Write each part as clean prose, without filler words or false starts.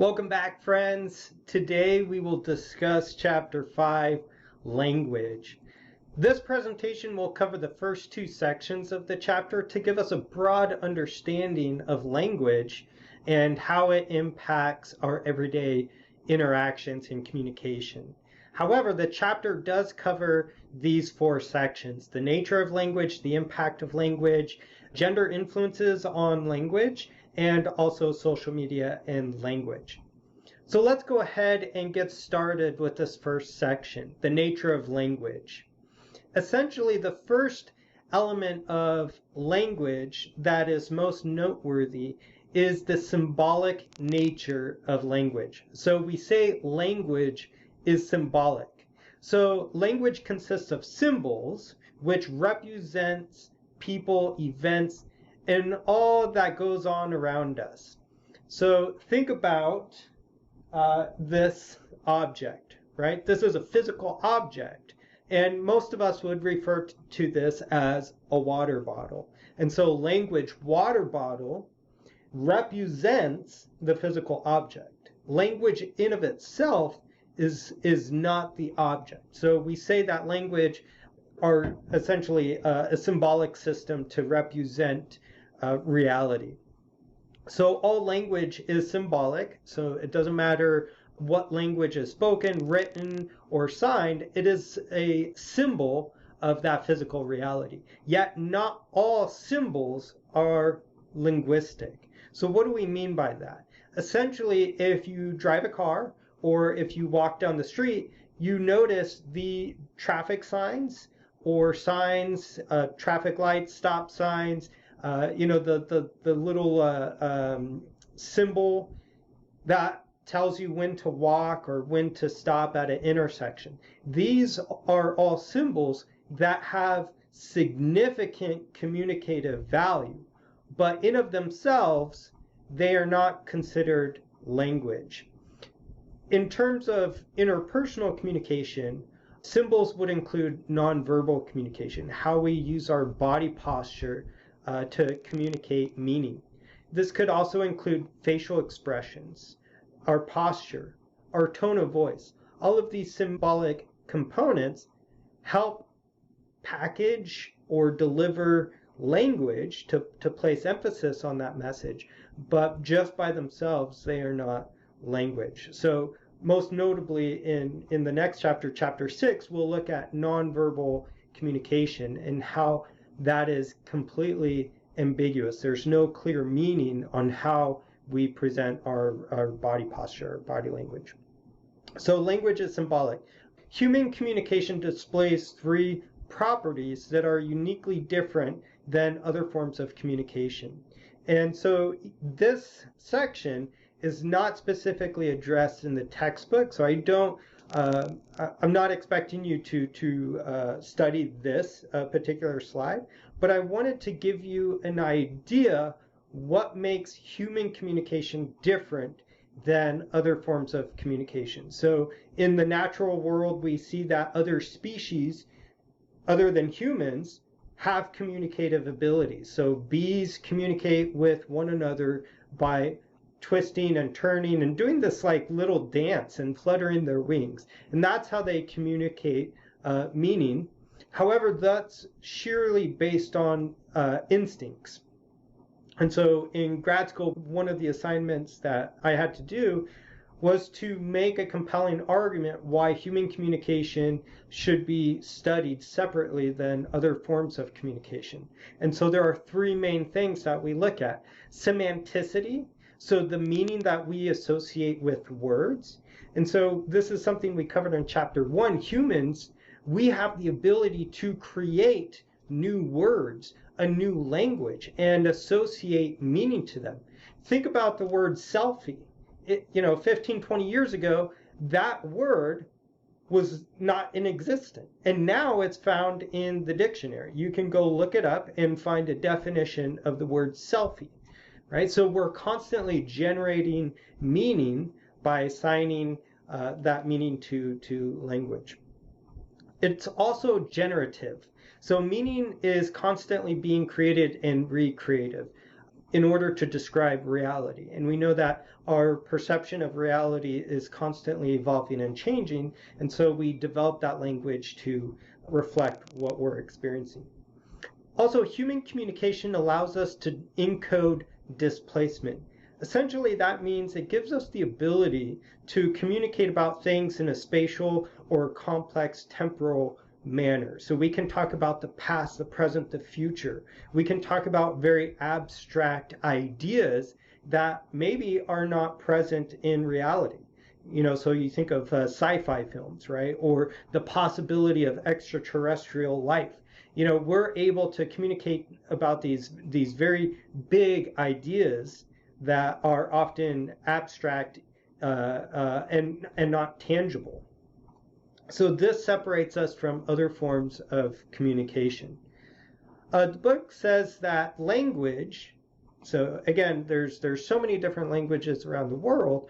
Welcome back, friends. Today we will discuss Chapter 5, Language. This presentation will cover the first two sections of the chapter to give us a broad understanding of language and how it impacts our everyday interactions and communication. However, the chapter does cover these four sections: the nature of language, the impact of language, gender influences on language, and also social media and language. So let's go ahead and get started with this first section, the nature of language. Essentially, the first element of language that is most noteworthy is the symbolic nature of language. So we say language is symbolic. So language consists of symbols, which represents people, events, and all that goes on around us. So think about this object, right? This is a physical object, and most of us would refer to this as a water bottle. And so language, water bottle, represents the physical object. Language in of itself is not the object. So we say that language are essentially a symbolic system to represent reality. So all language is symbolic, so it doesn't matter what language is spoken, written, or signed, it is a symbol of that physical reality. Yet not all symbols are linguistic. So what do we mean by that? Essentially, if you drive a car or if you walk down the street, you notice the traffic signs or signs, traffic lights, stop signs, the little symbol that tells you when to walk or when to stop at an intersection. These are all symbols that have significant communicative value, but in of themselves, they are not considered language. In terms of interpersonal communication, symbols would include nonverbal communication, how we use our body posture to communicate meaning. This could also include facial expressions, our posture, our tone of voice. All of these symbolic components help package or deliver language to place emphasis on that message, but just by themselves, they are not language. So most notably in the next chapter, chapter 6, we'll look at nonverbal communication and how that is completely ambiguous. There's no clear meaning on how we present our body posture, our body language. So language is symbolic. Human communication displays three properties that are uniquely different than other forms of communication. And so this section is not specifically addressed in the textbook, so I'm not expecting you to study this particular slide, but I wanted to give you an idea what makes human communication different than other forms of communication. So in the natural world, we see that other species, other than humans, have communicative abilities. So bees communicate with one another by twisting and turning and doing this like little dance and fluttering their wings. And that's how they communicate meaning. However, that's sheerly based on instincts. And so in grad school, one of the assignments that I had to do was to make a compelling argument why human communication should be studied separately than other forms of communication. And so there are three main things that we look at. Semanticity, so the meaning that we associate with words. And so this is something we covered in chapter 1. Humans, we have the ability to create new words, a new language, and associate meaning to them. Think about the word selfie. 15, 20 years ago, that word was not in existence. And now it's found in the dictionary. You can go look it up and find a definition of the word selfie, right? So we're constantly generating meaning by assigning that meaning to language. It's also generative. So meaning is constantly being created and recreated. in order to describe reality. And we know that our perception of reality is constantly evolving and changing, and so we develop that language to reflect what we're experiencing. Also, human communication allows us to encode displacement. Essentially, that means it gives us the ability to communicate about things in a spatial or complex temporal manner. So we can talk about the past, the present, the future. We can talk about very abstract ideas that maybe are not present in reality. So you think of sci-fi films, right? Or the possibility of extraterrestrial life. We're able to communicate about these very big ideas that are often abstract and not tangible. So this separates us from other forms of communication. The book says that language, so again, there's so many different languages around the world.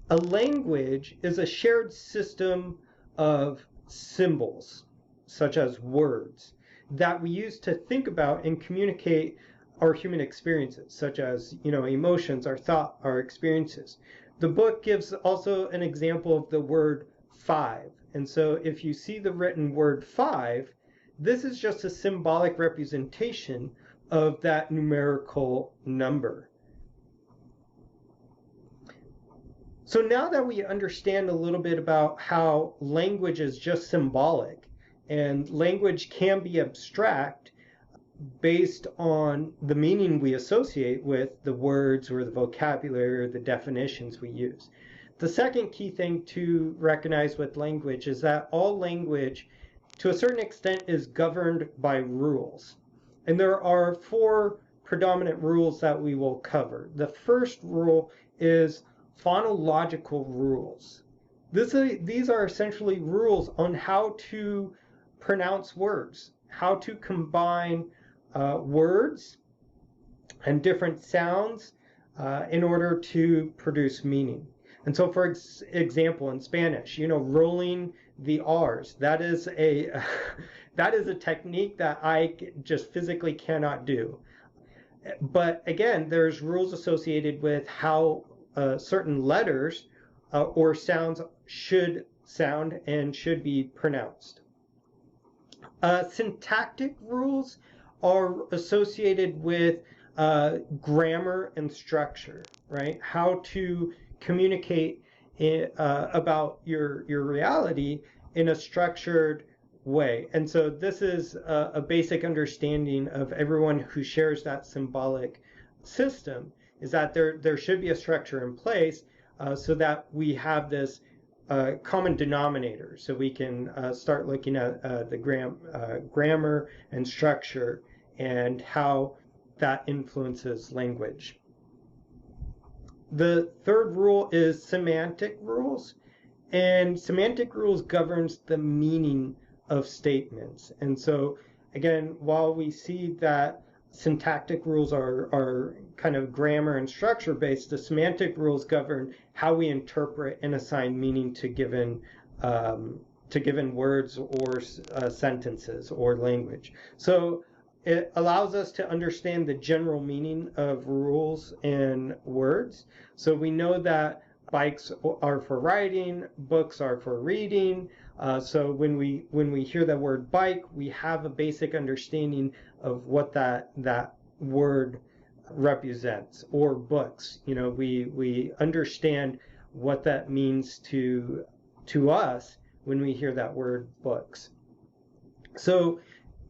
A language is a shared system of symbols, such as words, that we use to think about and communicate our human experiences, such as, emotions, our thought, our experiences. The book gives also an example of the word 5. And so if you see the written word 5, this is just a symbolic representation of that numerical number. So now that we understand a little bit about how language is just symbolic, and language can be abstract based on the meaning we associate with the words or the vocabulary or the definitions we use. The second key thing to recognize with language is that all language, to a certain extent, is governed by rules. And there are 4 predominant rules that we will cover. The first rule is phonological rules. These are essentially rules on how to pronounce words, how to combine words and different sounds in order to produce meaning. And so, for example, in Spanish, rolling the R's, that is a technique that I just physically cannot do. But again, there's rules associated with how certain letters or sounds should sound and should be pronounced. Syntactic rules are associated with grammar and structure, right? How to communicate about your reality in a structured way. And so this is a basic understanding of everyone who shares that symbolic system, is that there should be a structure in place so that we have this common denominator, so we can start looking at the grammar and structure and how that influences language. The third rule is semantic rules, and semantic rules governs the meaning of statements. And so again, while we see that syntactic rules are kind of grammar and structure based, the semantic rules govern how we interpret and assign meaning to given words or sentences or language. So it allows us to understand the general meaning of rules and words. So we know that bikes are for riding, books are for reading. So when we hear the word bike, we have a basic understanding of what that word represents. Or books, we understand what that means to us when we hear that word books. So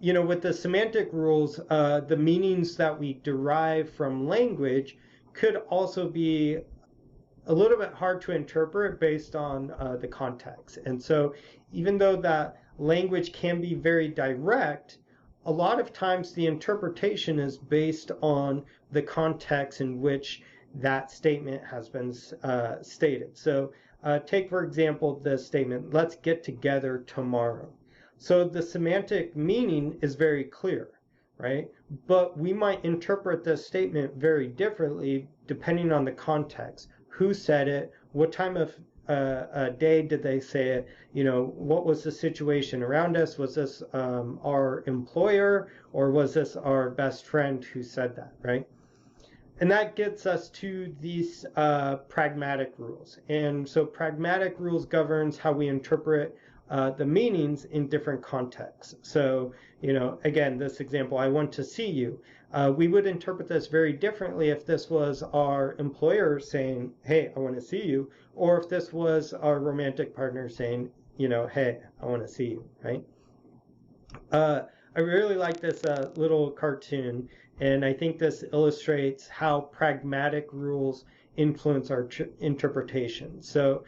with the semantic rules, the meanings that we derive from language could also be a little bit hard to interpret based on the context. And so even though that language can be very direct, a lot of times the interpretation is based on the context in which that statement has been stated. So take, for example, the statement, "Let's get together tomorrow." So the semantic meaning is very clear, right? But we might interpret this statement very differently depending on the context. Who said it? What time of day did they say it? What was the situation around us? Was this our employer, or was this our best friend who said that, right? And that gets us to these pragmatic rules. And so pragmatic rules governs how we interpret the meanings in different contexts. So, again, this example, I want to see you. We would interpret this very differently if this was our employer saying, hey, I want to see you, or if this was our romantic partner saying, hey, I want to see you, right? I really like this little cartoon, and I think this illustrates how pragmatic rules influence our interpretation. So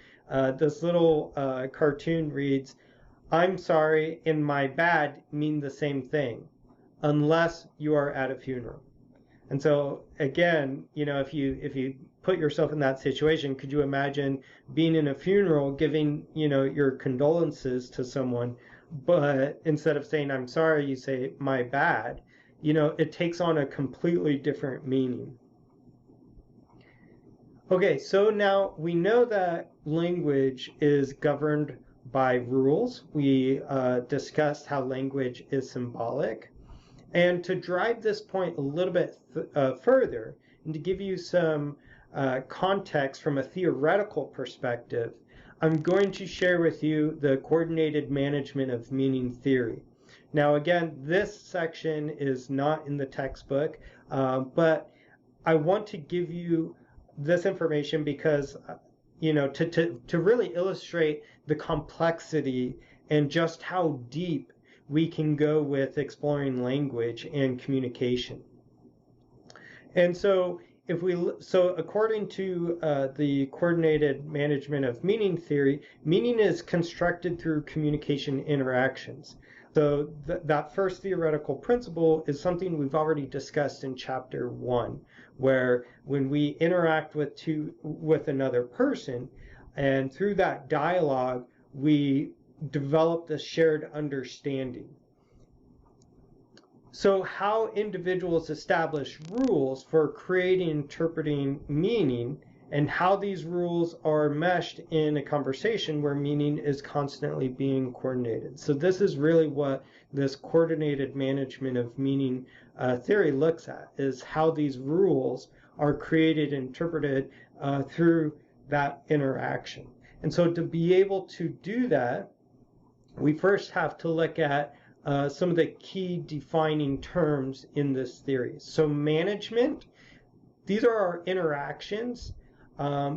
this little cartoon reads, I'm sorry and my bad mean the same thing, unless you are at a funeral. And so again, if you put yourself in that situation, could you imagine being in a funeral, giving, your condolences to someone, but instead of saying I'm sorry, you say my bad? It takes on a completely different meaning. Okay, so now we know that language is governed by rules. We discussed how language is symbolic. And to drive this point a little bit further, and to give you some context from a theoretical perspective, I'm going to share with you the coordinated management of meaning theory. Now, again, this section is not in the textbook, but I want to give you this information because, to really illustrate the complexity and just how deep we can go with exploring language and communication. And so according to the coordinated management of meaning theory, meaning is constructed through communication interactions. So that first theoretical principle is something we've already discussed in chapter 1, where when we interact with another person, and through that dialogue, we develop this shared understanding. So how individuals establish rules for creating and interpreting meaning, and how these rules are meshed in a conversation where meaning is constantly being coordinated. So this is really what this coordinated management of meaning theory looks at, is how these rules are created and interpreted through that interaction. And so to be able to do that, we first have to look at some of the key defining terms in this theory. So management, these are our interactions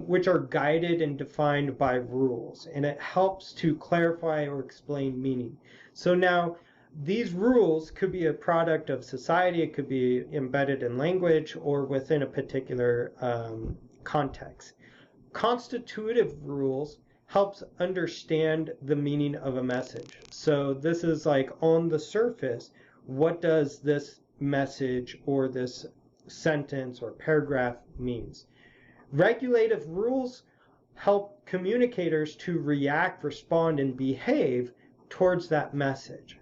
which are guided and defined by rules, and it helps to clarify or explain meaning. So now these rules could be a product of society, it could be embedded in language or within a particular context. Constitutive rules helps understand the meaning of a message. So this is like on the surface, what does this message or this sentence or paragraph means? Regulative rules help communicators to react, respond, and behave towards that message.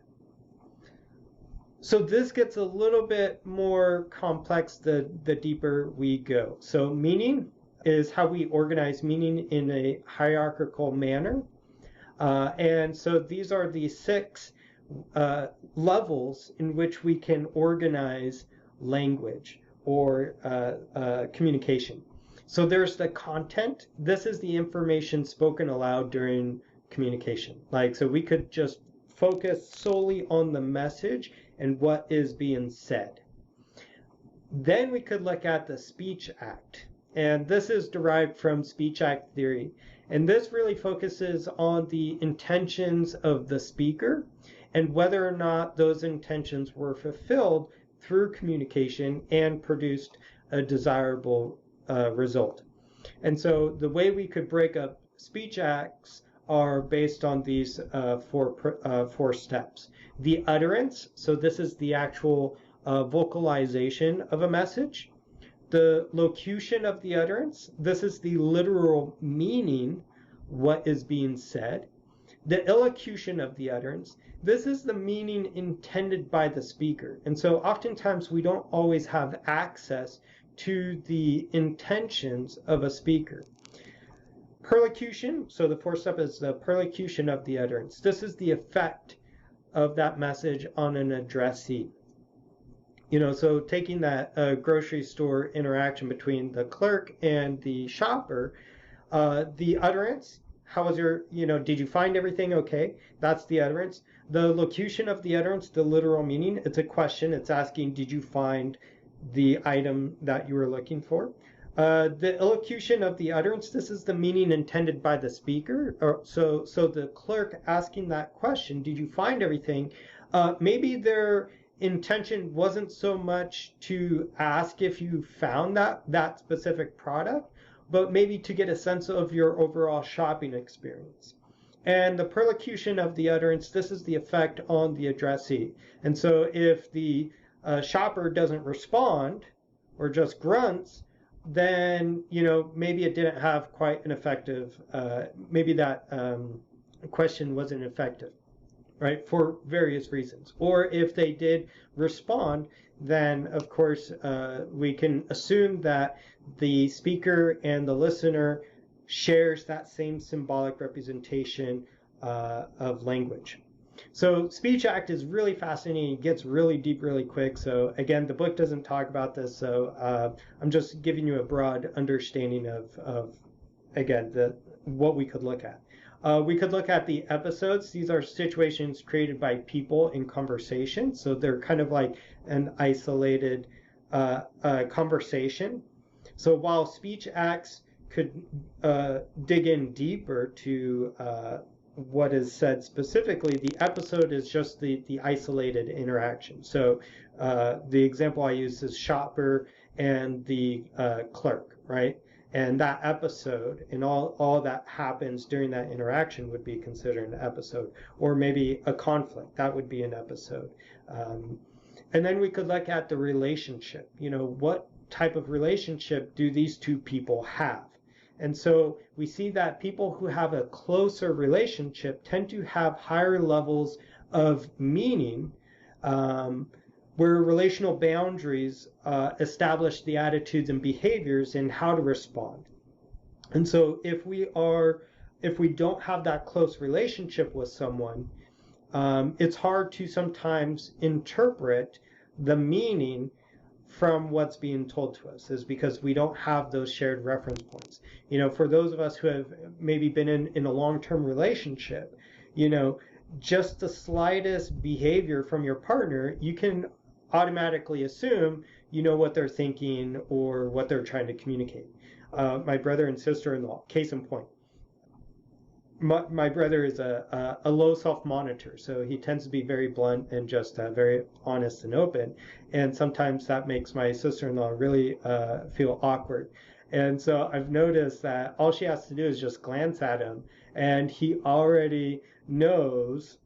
So this gets a little bit more complex the deeper we go. So meaning is how we organize meaning in a hierarchical manner. And so these are the 6 levels in which we can organize language or communication. So there's the content. This is the information spoken aloud during communication. So we could just focus solely on the message and what is being said. Then we could look at the speech act. And this is derived from speech act theory. And this really focuses on the intentions of the speaker and whether or not those intentions were fulfilled through communication and produced a desirable result. And so the way we could break up speech acts are based on these 4 steps. The utterance, so this is the actual vocalization of a message. The locution of the utterance, this is the literal meaning, what is being said. The illocution of the utterance, this is the meaning intended by the speaker. And so oftentimes we don't always have access to the intentions of a speaker. Perlocution, so the 4th step is the perlocution of the utterance. This is the effect of that message on an addressee. So taking that grocery store interaction between the clerk and the shopper, the utterance, how was did you find everything okay? That's the utterance. The locution of the utterance, the literal meaning, it's a question. It's asking, did you find the item that you were looking for? The elocution of the utterance, this is the meaning intended by the speaker. So the clerk asking that question, did you find everything? Maybe their intention wasn't so much to ask if you found that specific product, but maybe to get a sense of your overall shopping experience. And the perlocution of the utterance, this is the effect on the addressee. And so if the shopper doesn't respond or just grunts, then maybe it didn't have quite an effective, maybe that question wasn't effective, right, for various reasons. Or if they did respond, then of course we can assume that the speaker and the listener shares that same symbolic representation of language. So speech act is really fascinating. It gets really deep really quick. So again, the book doesn't talk about this, so I'm just giving you a broad understanding of again, what we could look at. We could look at the episodes. These are situations created by people in conversation. So they're kind of like an isolated conversation. So while speech acts could dig in deeper to what is said specifically, the episode is just the isolated interaction. So the example I use is shopper and the clerk, right? And that episode and all that happens during that interaction would be considered an episode. Or maybe a conflict, that would be an episode. And then we could look at the relationship. What type of relationship do these two people have? And so we see that people who have a closer relationship tend to have higher levels of meaning, where relational boundaries establish the attitudes and behaviors and how to respond. And so if we don't have that close relationship with someone, it's hard to sometimes interpret the meaning from what's being told to us, is because we don't have those shared reference points. For those of us who have maybe been in a long-term relationship, just the slightest behavior from your partner, you can automatically assume what they're thinking or what they're trying to communicate. My brother and sister-in-law, case in point. My brother is a low self-monitor, so he tends to be very blunt and just very honest and open. And sometimes that makes my sister-in-law really feel awkward. And so I've noticed that all she has to do is just glance at him, and he already knows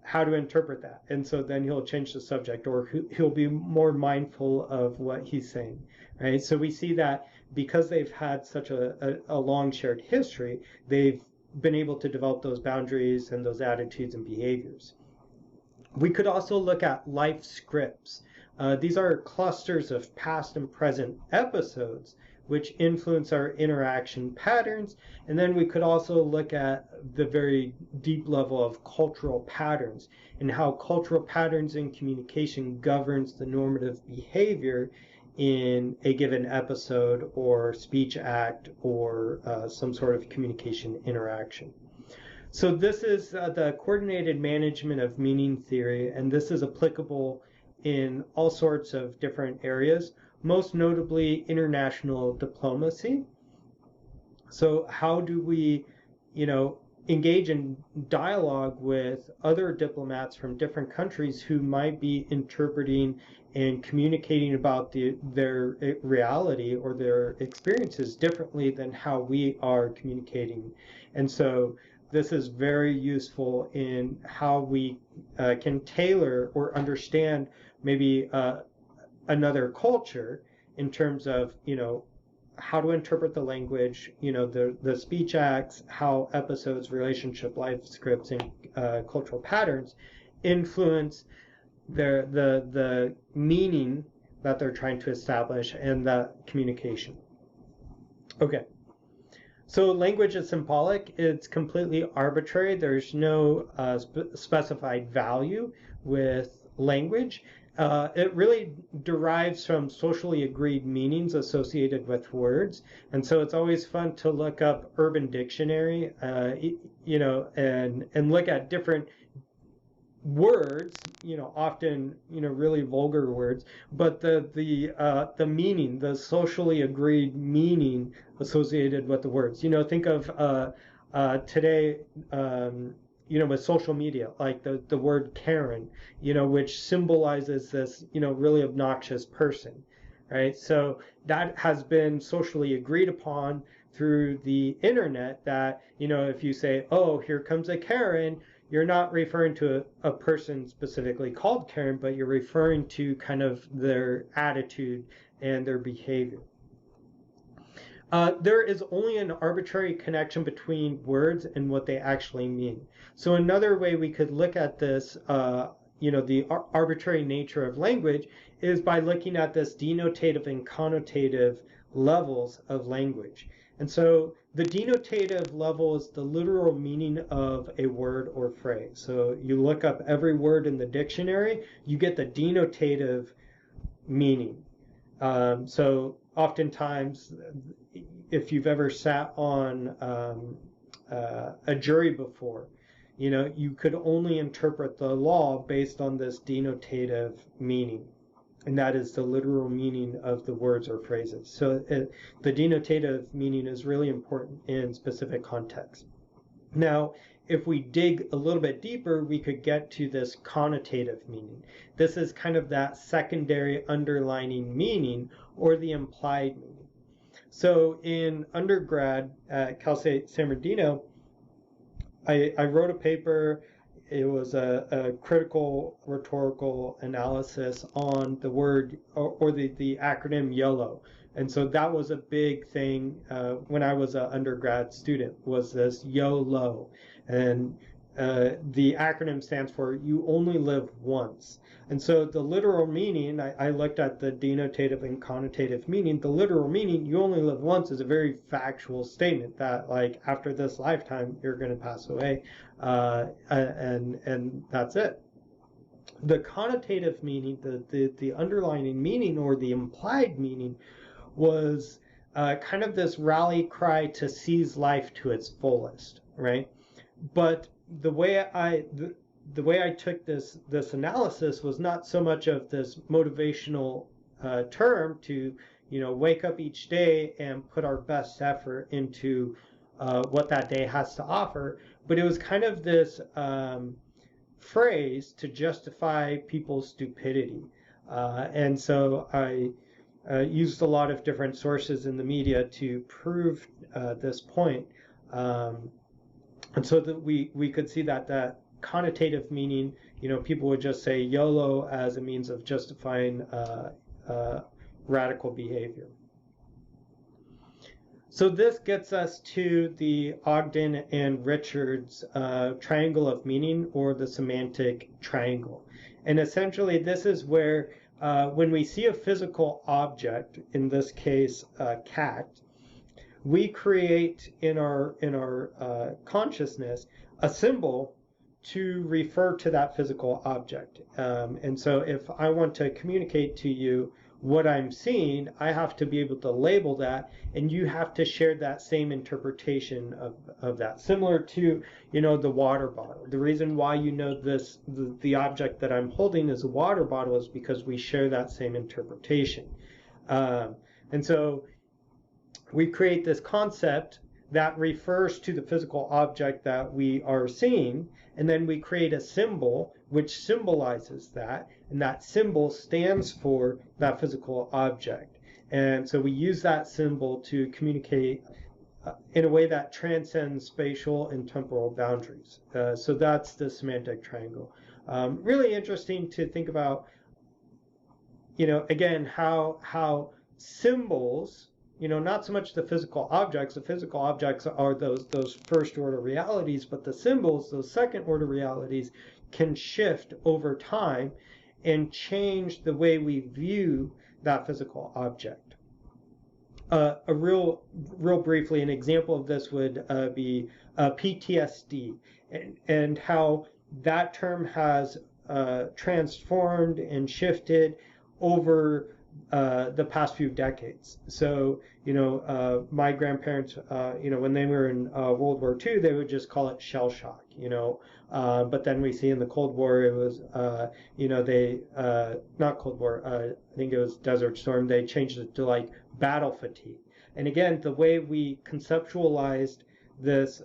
how to interpret that. And so then he'll change the subject, or he'll be more mindful of what he's saying, right? So we see that because they've had such a long shared history, they've been able to develop those boundaries and those attitudes and behaviors. We could also look at life scripts. These are clusters of past and present episodes which influence our interaction patterns. And then we could also look at the very deep level of cultural patterns and how cultural patterns in communication governs the normative behavior in a given episode or speech act or some sort of communication interaction. So this is the coordinated management of meaning theory, and this is applicable in all sorts of different areas, most notably international diplomacy. So how do we, engage in dialogue with other diplomats from different countries who might be interpreting and communicating about their reality or their experiences differently than how we are communicating? And so this is very useful in how we can tailor or understand maybe another culture in terms of, how to interpret the language, the speech acts, how episodes, relationship, life scripts, and cultural patterns influence the meaning that they're trying to establish and the communication. Okay. So language is symbolic. It's completely arbitrary. There's no specified value with language, it really derives from socially agreed meanings associated with words. And so it's always fun to look up Urban Dictionary, and look at different words, often, really vulgar words, but the meaning, the socially agreed meaning associated with the words. Think of today, with social media, like the word Karen, which symbolizes this, really obnoxious person, right? So that has been socially agreed upon through the internet that, if you say, oh, here comes a Karen, you're not referring to a person specifically called Karen, but you're referring to kind of their attitude and their behavior. There is only an arbitrary connection between words and what they actually mean. So another way we could look at this, the arbitrary nature of language, is by looking at this denotative and connotative levels of language. And so the denotative level is the literal meaning of a word or phrase. So you look up every word in the dictionary, you get the denotative meaning. So oftentimes, if you've ever sat on a jury before, you could only interpret the law based on this denotative meaning. And that is the literal meaning of the words or phrases. So the denotative meaning is really important in specific contexts. Now, if we dig a little bit deeper, we could get to this connotative meaning. This is kind of that secondary underlining meaning or the implied meaning. So in undergrad at Cal State San Bernardino, I wrote a paper. It was a critical rhetorical analysis on the word or the acronym YOLO. And so that was a big thing when I was an undergrad student, was this YOLO. And the acronym stands for You Only Live Once. And so the literal meaning, I looked at the denotative and connotative meaning. The literal meaning, you only live once, is a very factual statement that, like, after this lifetime, you're going to pass away, and that's it. The connotative meaning, the underlying meaning or the implied meaning, was kind of this rally cry to seize life to its fullest, right? But the way I took this analysis was not so much of this motivational term to, wake up each day and put our best effort into what that day has to offer, but it was kind of this phrase to justify people's stupidity. And so I used a lot of different sources in the media to prove this point. And so that we could see that connotative meaning, people would just say YOLO as a means of justifying radical behavior. So this gets us to the Ogden and Richards triangle of meaning, or the semantic triangle. And essentially this is where when we see a physical object, in this case a cat, we create in our consciousness a symbol to refer to that physical object. And so if I want to communicate to you what I'm seeing, I have to be able to label that, and you have to share that same interpretation of that. Similar to, the water bottle. The reason why the object that I'm holding is a water bottle is because we share that same interpretation. And so we create this concept that refers to the physical object that we are seeing, and then we create a symbol which symbolizes that, and that symbol stands for that physical object. And so we use that symbol to communicate in a way that transcends spatial and temporal boundaries. So that's the semantic triangle. Really interesting to think about, again, how symbols, not so much the physical objects. The physical objects are those first order realities, but the symbols, those second order realities, can shift over time and change the way we view that physical object. Real briefly, an example of this would be PTSD, and how that term has transformed and shifted over the past few decades. So, my grandparents, when they were in World War II, they would just call it shell shock, but then we see in the Cold War, it was, not Cold War, I think it was Desert Storm, they changed it to like battle fatigue. And again, the way we conceptualized this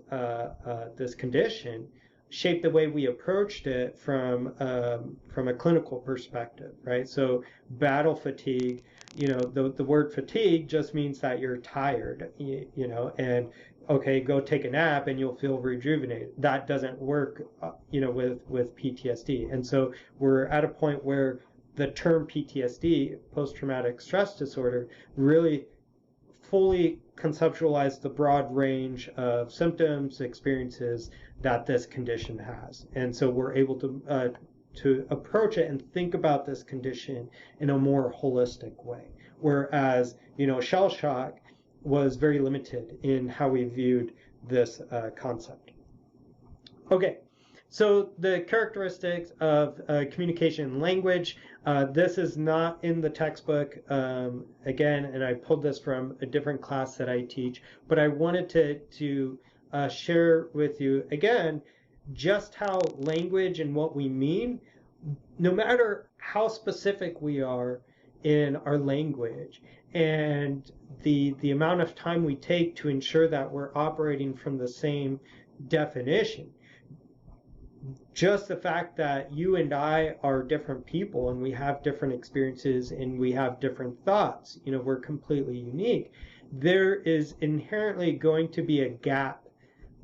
condition shaped the way we approached it from a clinical perspective, right? So battle fatigue, the word fatigue just means that you're tired, and okay, go take a nap and you'll feel rejuvenated. That doesn't work, with PTSD. And so we're at a point where the term PTSD, post-traumatic stress disorder, really fully conceptualize the broad range of symptoms, experiences that this condition has. And so we're able to approach it and think about this condition in a more holistic way. Whereas, shell shock was very limited in how we viewed this concept. Okay, so the characteristics of communication and language. This is not in the textbook, again, and I pulled this from a different class that I teach, but I wanted to share with you, again, just how language and what we mean, no matter how specific we are in our language, and the amount of time we take to ensure that we're operating from the same definition. Just the fact that you and I are different people and we have different experiences and we have different thoughts, we're completely unique. There is inherently going to be a gap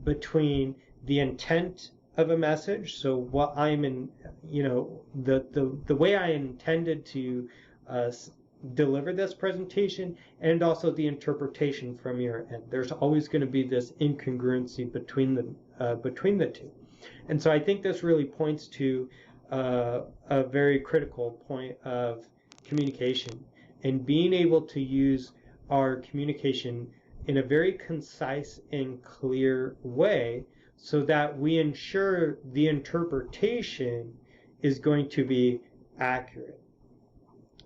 between the intent of a message, so what I'm in, the way I intended to deliver this presentation, and also the interpretation from your end. There's always going to be this incongruency between the two. And so I think this really points to a very critical point of communication, and being able to use our communication in a very concise and clear way so that we ensure the interpretation is going to be accurate.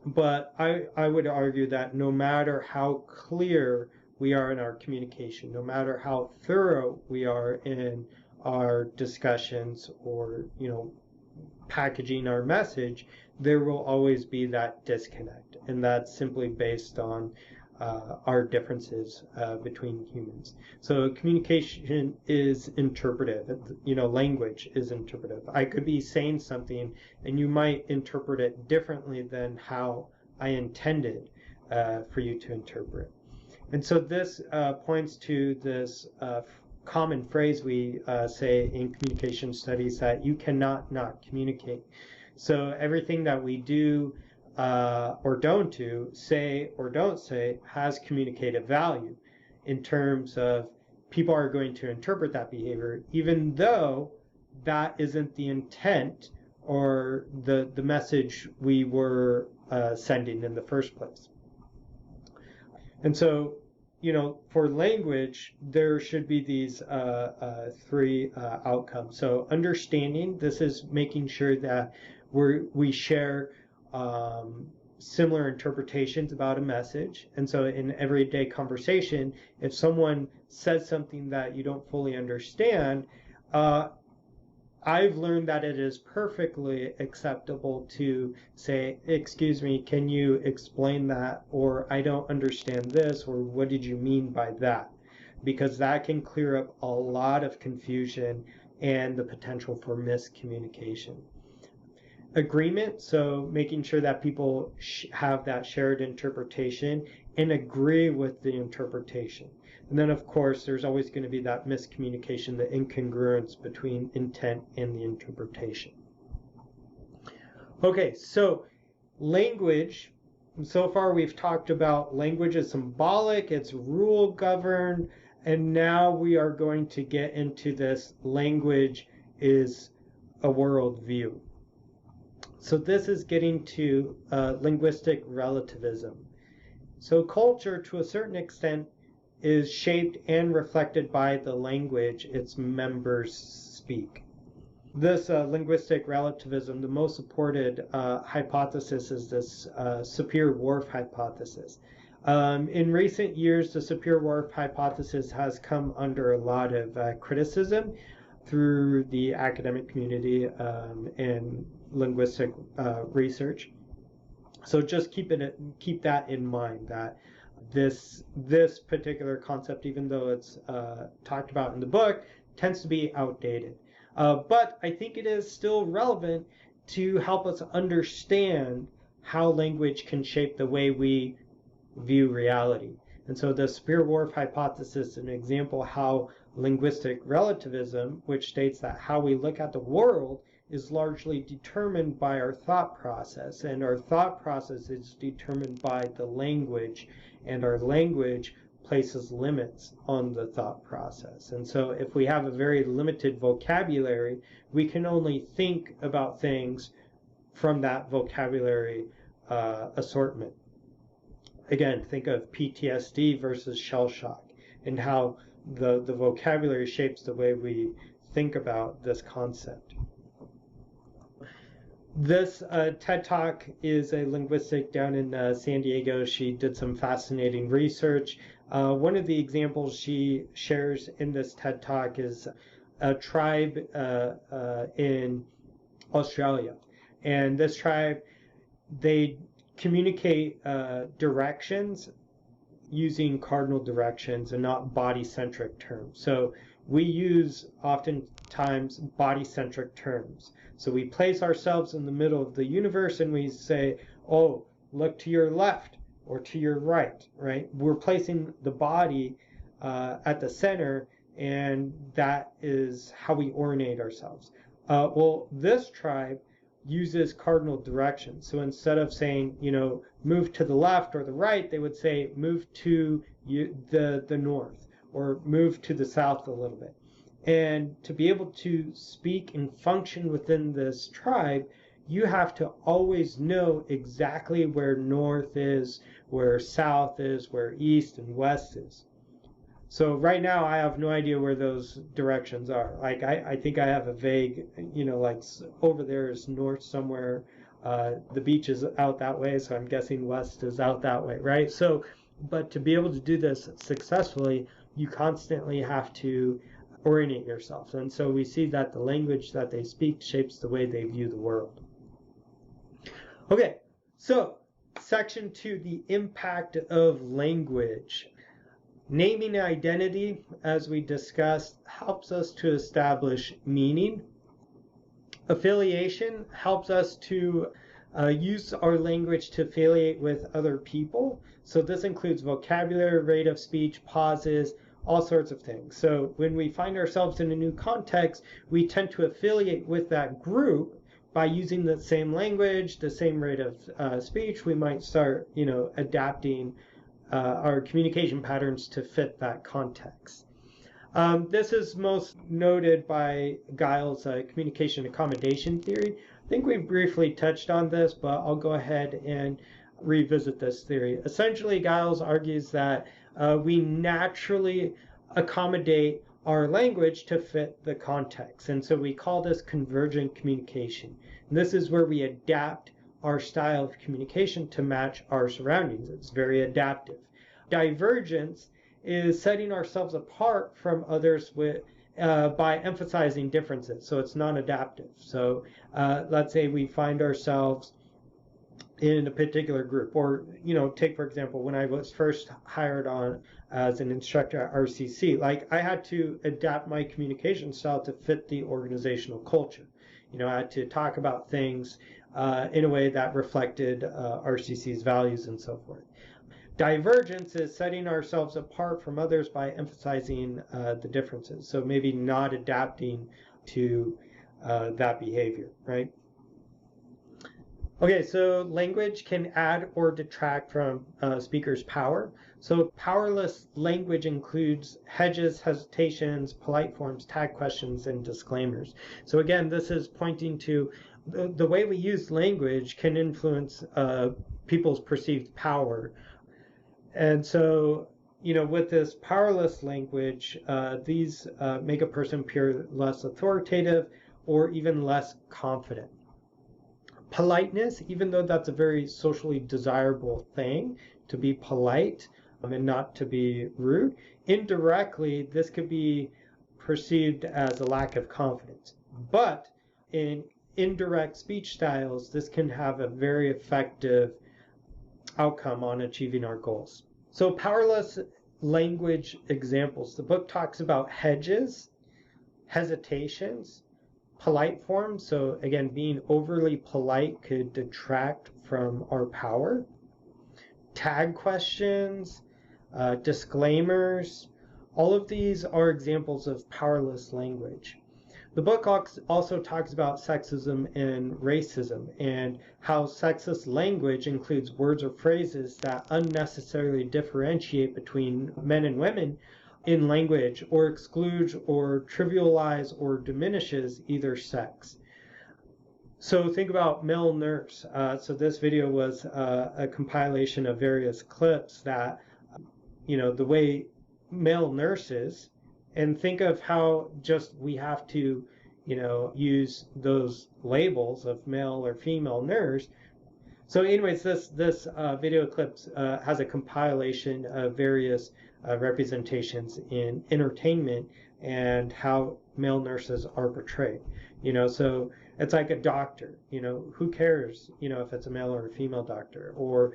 But I would argue that no matter how clear we are in our communication, no matter how thorough we are in our discussions or, packaging our message, there will always be that disconnect. And that's simply based on our differences between humans. So communication is interpretive. Language is interpretive. I could be saying something and you might interpret it differently than how I intended for you to interpret. And so this points to this common phrase we say in communication studies, that you cannot not communicate. So everything that we do or don't do, say or don't say, has communicative value in terms of people are going to interpret that behavior, even though that isn't the intent or the message we were sending in the first place. And so, for language, there should be these three outcomes. So understanding, this is making sure that we share similar interpretations about a message. And so in everyday conversation, if someone says something that you don't fully understand, I've learned that it is perfectly acceptable to say, excuse me, can you explain that? Or I don't understand this, or what did you mean by that? Because that can clear up a lot of confusion and the potential for miscommunication. Agreement, so making sure that people have that shared interpretation and agree with the interpretation. And then, of course, there's always going to be that miscommunication, the incongruence between intent and the interpretation. Okay, so language. So far we've talked about language is symbolic, it's rule governed, and now we are going to get into this language is a worldview. So this is getting to linguistic relativism. So culture, to a certain extent, is shaped and reflected by the language its members speak. this linguistic relativism, the most supported hypothesis is this Sapir-Whorf hypothesis. In recent years, the Sapir-Whorf hypothesis has come under a lot of criticism through the academic community and linguistic research. So just keep that in mind, that this particular concept, even though it's talked about in the book, tends to be outdated. But I think it is still relevant to help us understand how language can shape the way we view reality. And so the Sapir-Whorf hypothesis is an example how linguistic relativism, which states that how we look at the world is largely determined by our thought process, and our thought process is determined by the language, and our language places limits on the thought process. And so if we have a very limited vocabulary, we can only think about things from that vocabulary assortment. Again, think of PTSD versus shell shock, and how the vocabulary shapes the way we think about this concept. This TED Talk is a linguistic down in San Diego. She did some fascinating research. One of the examples she shares in this TED Talk is a tribe in Australia. And this tribe, they communicate directions using cardinal directions and not body-centric terms. So we use oftentimes body-centric terms. So we place ourselves in the middle of the universe and we say, oh, look to your left or to your right, right? We're placing the body at the center, and that is how we orient ourselves. Well, this tribe uses cardinal directions. So instead of saying, move to the left or the right, they would say move to the north, or move to the south a little bit. And to be able to speak and function within this tribe, you have to always know exactly where north is, where south is, where east and west is. So right now I have no idea where those directions are. Like I think I have a vague, like over there is north somewhere. The beach is out that way, so I'm guessing west is out that way, right? So, but to be able to do this successfully, you constantly have to orient yourself. And so we see that the language that they speak shapes the way they view the world. Okay, so section 2, the impact of language. Naming identity, as we discussed, helps us to establish meaning. Affiliation helps us to use our language to affiliate with other people. So this includes vocabulary, rate of speech, pauses, all sorts of things. So when we find ourselves in a new context, we tend to affiliate with that group by using the same language, the same rate of speech. We might start, adapting our communication patterns to fit that context. This is most noted by Giles' communication accommodation theory. I think we briefly touched on this, but I'll go ahead and revisit this theory. Essentially, Giles argues that we naturally accommodate our language to fit the context. And so we call this convergent communication. And this is where we adapt our style of communication to match our surroundings. It's very adaptive. Divergence is setting ourselves apart from others by emphasizing differences. So it's non-adaptive. So let's say we find ourselves in a particular group, or take for example when I was first hired on as an instructor at RCC, like I had to adapt my communication style to fit the organizational culture. I had to talk about things in a way that reflected RCC's values and so forth. Divergence is setting ourselves apart from others by emphasizing the differences, so maybe not adapting to that behavior, right? Okay, so language can add or detract from speakers' power. So powerless language includes hedges, hesitations, polite forms, tag questions, and disclaimers. So again, this is pointing to the way we use language can influence people's perceived power. And so, with this powerless language, these make a person appear less authoritative, or even less confident. Politeness, even though that's a very socially desirable thing, to be polite and not to be rude, indirectly, this could be perceived as a lack of confidence. But in indirect speech styles, this can have a very effective outcome on achieving our goals. So powerless language examples. The book talks about hedges, hesitations, polite forms. So again, being overly polite could detract from our power. Tag questions, disclaimers, all of these are examples of powerless language. The book also talks about sexism and racism and how sexist language includes words or phrases that unnecessarily differentiate between men and women in language or excludes or trivialize or diminishes either sex. So think about male nurse. So this video was a compilation of various clips that, the way male nurses, and think of how just we have to, use those labels of male or female nurse. So anyways, this video clip has a compilation of various representations in entertainment and how male nurses are portrayed. So it's like a doctor, who cares, if it's a male or a female doctor? Or,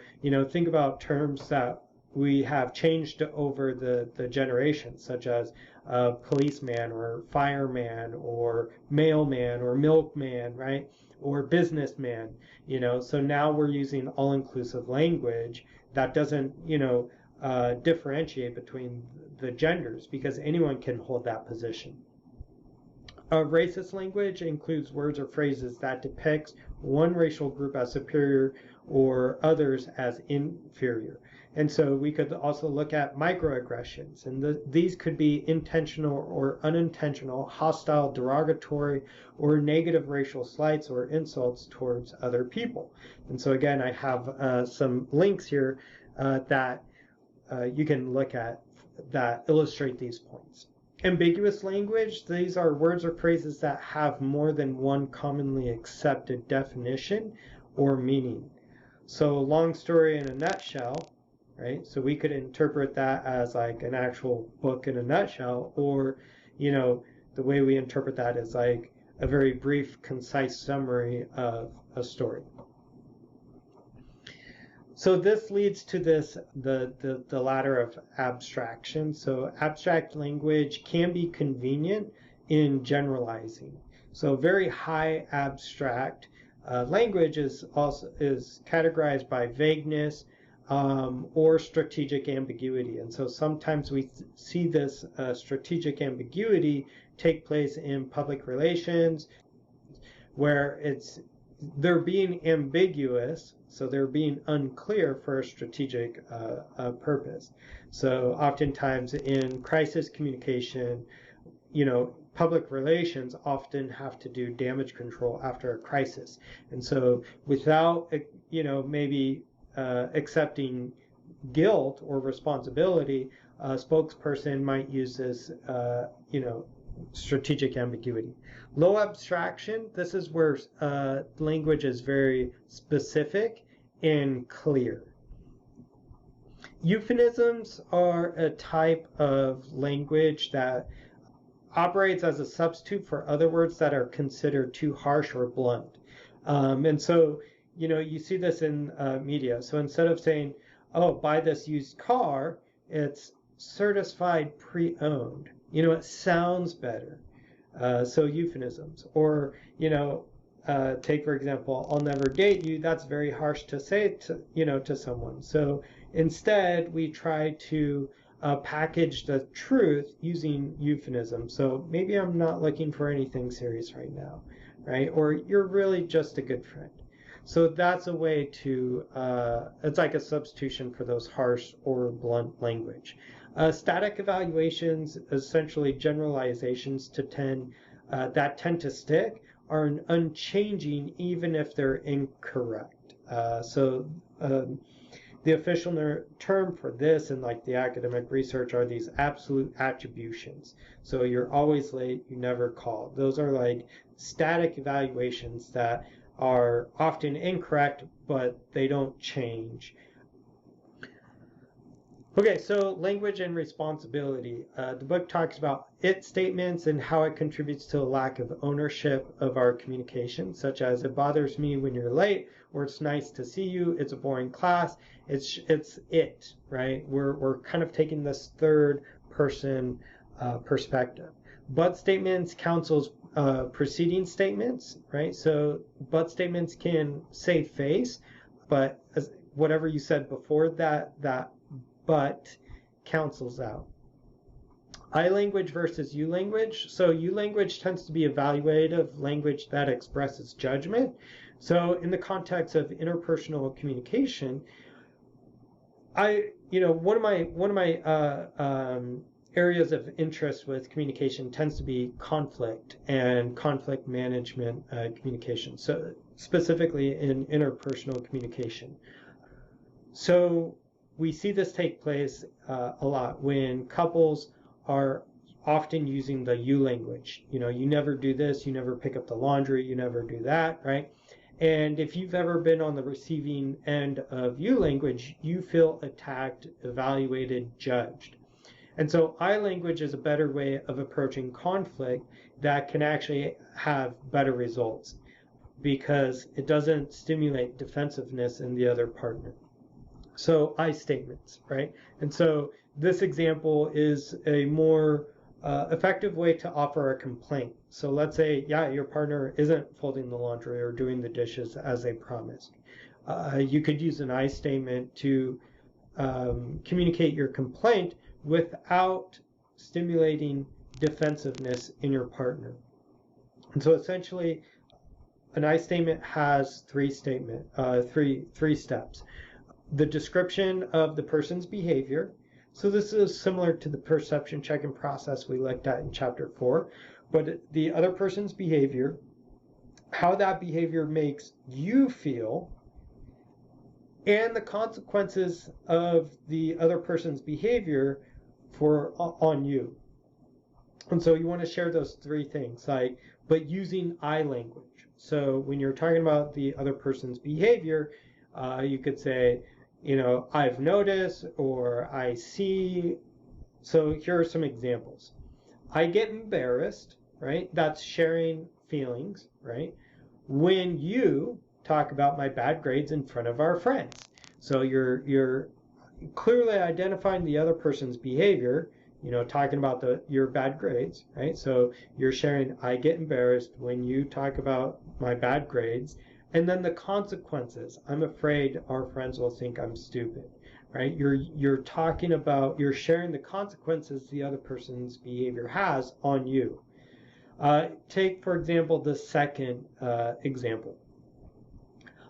think about terms that we have changed over the generations, such as policeman or fireman or mailman or milkman, right? Or businessman, so now we're using all-inclusive language that doesn't, differentiate between the genders, because anyone can hold that position. Racist language includes words or phrases that depicts one racial group as superior or others as inferior. And so we could also look at microaggressions, and these could be intentional or unintentional, hostile, derogatory, or negative racial slights or insults towards other people. And so again, I have some links here that you can look at that illustrate these points. Ambiguous language, these are words or phrases that have more than one commonly accepted definition or meaning. So long story in a nutshell, right? So we could interpret that as like an actual book in a nutshell, or, the way we interpret that is like a very brief, concise summary of a story. So this leads to the ladder of abstraction. So abstract language can be convenient in generalizing. So very high abstract language is categorized by vagueness or strategic ambiguity. And so sometimes we see this strategic ambiguity take place in public relations, where they're being ambiguous, so they're being unclear for a strategic purpose. So oftentimes in crisis communication, public relations often have to do damage control after a crisis. And so without, maybe accepting guilt or responsibility, a spokesperson might use this, strategic ambiguity. Low abstraction, this is where language is very specific and clear. Euphemisms are a type of language that operates as a substitute for other words that are considered too harsh or blunt. And so, you see this in media. So instead of saying, oh, buy this used car, it's certified pre-owned. It sounds better. So euphemisms. Or, take, for example, I'll never date you. That's very harsh to say to someone. So instead, we try to package the truth using euphemism. So maybe I'm not looking for anything serious right now, right? Or you're really just a good friend. So that's a way to, it's like a substitution for those harsh or blunt language. Static evaluations, essentially generalizations that tend to stick, are unchanging even if they're incorrect. The official term for this in like the academic research are these absolute attributions. So you're always late, you never call. Those are like static evaluations that are often incorrect, but they don't change. Okay, so language and responsibility. The book talks about it statements and how it contributes to a lack of ownership of our communication, such as it bothers me when you're late, or it's nice to see you, it's a boring class. It's it, right? We're kind of taking this third person perspective. But statements counsels preceding statements, right? So but statements can save face, but whatever you said before that but cancels out. I language versus you language. So you language tends to be evaluative language that expresses judgment. So in the context of interpersonal communication, one of my areas of interest with communication tends to be conflict and conflict management communication. So specifically in interpersonal communication. So we see this take place a lot when couples are often using the you language. You never do this, you never pick up the laundry, you never do that, right? And if you've ever been on the receiving end of you language, you feel attacked, evaluated, judged. And so I language is a better way of approaching conflict that can actually have better results because it doesn't stimulate defensiveness in the other partner. So I statements, right? And so this example is a more effective way to offer a complaint. So let's say, yeah, your partner isn't folding the laundry or doing the dishes as they promised. You could use an I statement to communicate your complaint without stimulating defensiveness in your partner. And so essentially, an I statement has three steps. The description of the person's behavior. So this is similar to the perception check-in process we looked at in chapter 4, but the other person's behavior, how that behavior makes you feel, and the consequences of the other person's behavior on you. And so you want to share those three things, but using I language. So when you're talking about the other person's behavior, you could say, I've noticed or I see. So here are some examples. I get embarrassed, right? That's sharing feelings, right? When you talk about my bad grades in front of our friends. So you're clearly identifying the other person's behavior, talking about your bad grades, right? So you're sharing, I get embarrassed when you talk about my bad grades. And then the consequences. I'm afraid our friends will think I'm stupid, right? You're sharing the consequences the other person's behavior has on you. Take, for example, the second example.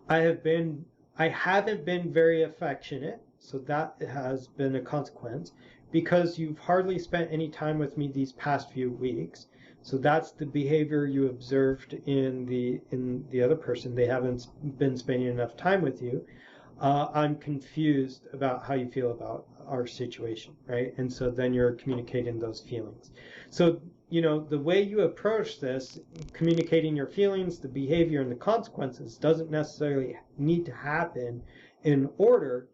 I haven't been very affectionate, so that has been a consequence, because you've hardly spent any time with me these past few weeks. So that's the behavior you observed in the other person. They haven't been spending enough time with you. I'm confused about how you feel about our situation, right? And so then you're communicating those feelings. So, the way you approach this, communicating your feelings, the behavior, and the consequences doesn't necessarily need to happen in order,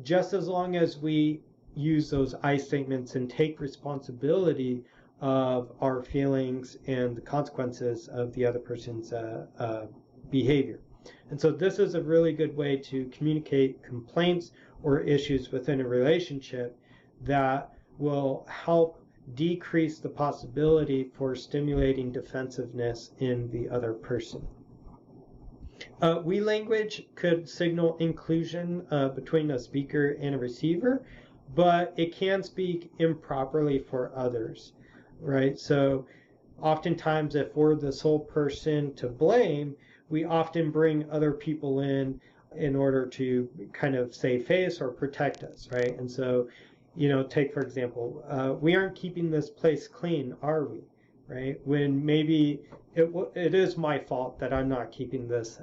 just as long as we use those I statements and take responsibility of our feelings and the consequences of the other person's behavior. And so this is a really good way to communicate complaints or issues within a relationship that will help decrease the possibility for stimulating defensiveness in the other person. We language could signal inclusion between a speaker and a receiver, but it can speak improperly for others. Right? So oftentimes if we're the sole person to blame, we often bring other people in order to kind of save face or protect us, right? And so, take for example, we aren't keeping this place clean, are we? Right? When maybe it is my fault that I'm not keeping this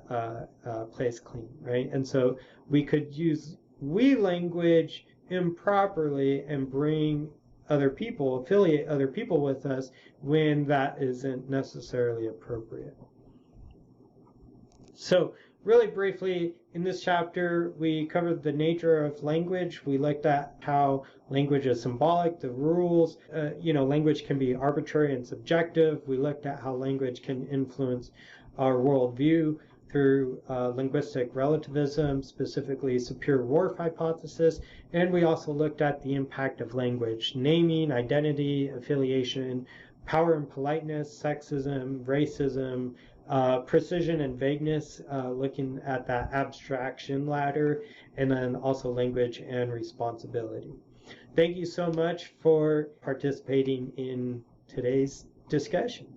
place clean, right? And so we could use we language improperly and affiliate other people with us when that isn't necessarily appropriate. So really briefly, in this chapter, we covered the nature of language. We looked at how language is symbolic, the rules. Language can be arbitrary and subjective. We looked at how language can influence our worldview through linguistic relativism, specifically Sapir-Whorf hypothesis. And we also looked at the impact of language: naming, identity, affiliation, power and politeness, sexism, racism, precision and vagueness, looking at that abstraction ladder, and then also language and responsibility. Thank you so much for participating in today's discussion.